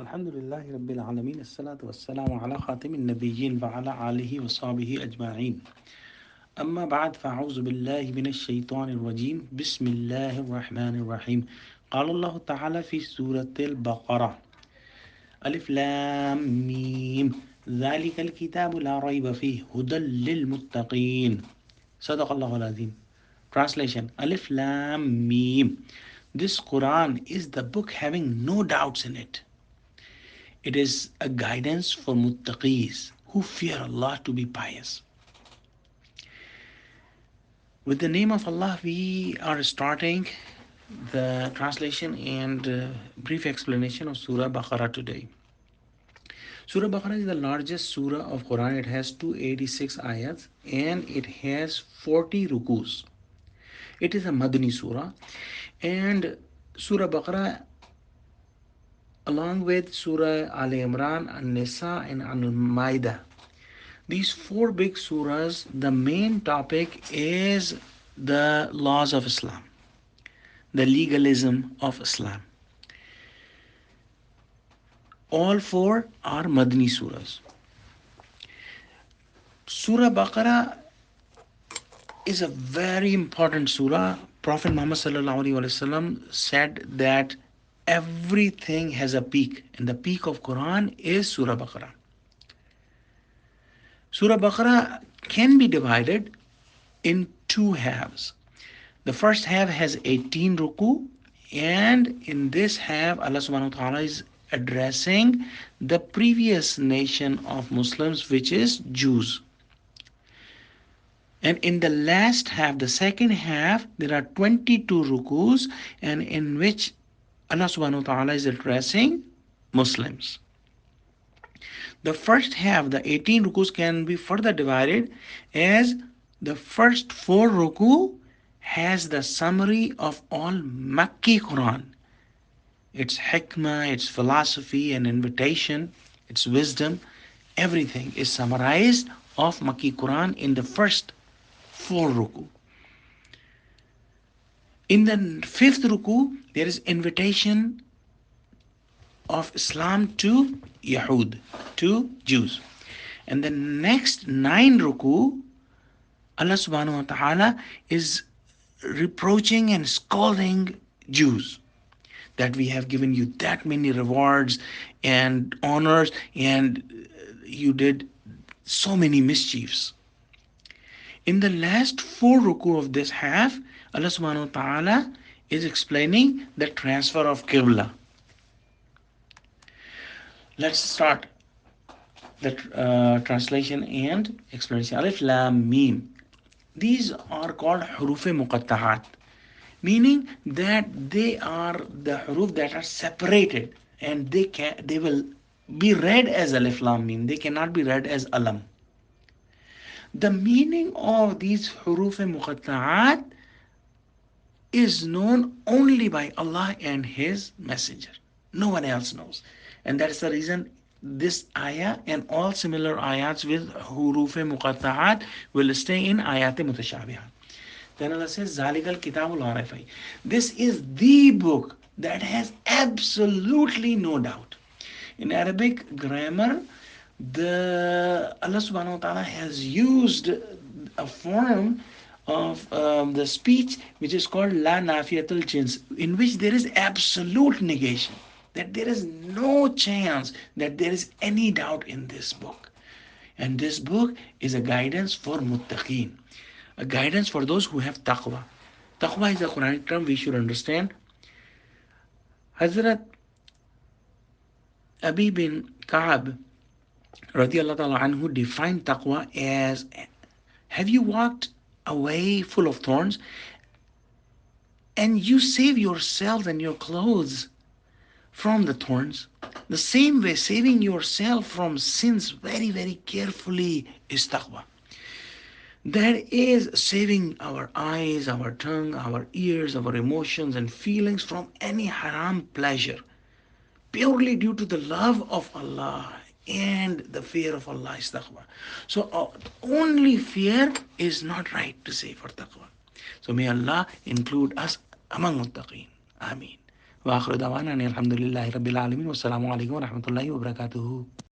Alhamdulillah Rabbil Alameen. Assalatu wassalamu ala khatim nabiyyin wa ala alihi wa sahbihi ajma'in. Amma ba'd fa'auzu billahi minash shaitanir rajim. Bismillahir rahmanir rahim. قال الله تعالى في سورة البقرة ألف لام ميم ذلك الكتاب لا ريب فيه هدى للمتقين صدق الله العظيم. Translation: Alif Lam Mim. This Quran is the book having no doubts in it. It is a guidance for muttaqis who fear Allah to be pious. With the name of Allah, we are starting the translation and brief explanation of Surah Baqarah today. Surah Baqarah is the largest surah of Quran. It has 286 ayats and it has 40 rukus. It is a Madani surah, and Surah Baqarah, along with Surah Al Imran, An Nisa, and Al Ma'idah, these four big surahs, the main topic is the laws of Islam, the legalism of Islam. All four are Madani surahs. Surah Baqarah is a very important surah. Prophet Muhammad said that everything has a peak, and the peak of Quran is Surah Baqarah. Surah Baqarah can be divided in two halves. The first half has 18 ruku, and in this half, Allah subhanahu wa ta'ala is addressing the previous nation of Muslims, which is Jews. And in the last half, the second half, there are 22 rukus, and in which Allah subhanahu wa ta'ala is addressing Muslims. The first half, the 18 rukus, can be further divided as the first 4 ruku has the summary of all Makki Quran. Its hikmah, its philosophy and invitation, its wisdom, everything is summarized of Makki Quran in the first 4 ruku. In the 5th ruku, there is invitation of Islam to Yahud, to Jews. And the next 9 ruku, Allah subhanahu wa ta'ala is reproaching and scolding Jews that we have given you that many rewards and honors, and you did so many mischiefs. In the last 4 ruku of this half, Allah subhanahu wa ta'ala is explaining the transfer of Qibla. Let's start the translation and explanation. Alif Lam Mim. These are called huruf muqatta'at, meaning that they are the huruf that are separated, and they will be read as Alif Lam Mim. They cannot be read as Alam. The meaning of these huruf muqatta'at is known only by Allah and His Messenger. No one else knows. And that is the reason this ayah and all similar ayats with huruf muqatta'at will stay in ayat mutashabihat. Then Allah says, Zalikal Kitabul la rayba fihi. This is the book that has absolutely no doubt. In Arabic grammar, Allah subhanahu wa ta'ala has used a form of the speech which is called La Nafiyatul Jins, in which there is absolute negation, that there is no chance that there is any doubt in this book. And this book is a guidance for muttaqeen, a guidance for those who have taqwa. Taqwa is a Quranic term we should understand. Hazrat Abi bin Ka'ab radiallahu ta'ala anhu defined taqwa as, have you walked away full of thorns and you save yourself and your clothes from the thorns? The same way, saving yourself from sins very, very carefully is taqwa. That is saving our eyes, our tongue, our ears, our emotions and feelings from any haram pleasure, purely due to the love of Allah and the fear of Allah is taqwa. So only fear is not right to say for taqwa. So may Allah include us among muttaqeen. Ameen. Wa akhiru da'wana alhamdulillahi rabbil alamin. Wassalamu alaikum warahmatullahi wabarakatuh.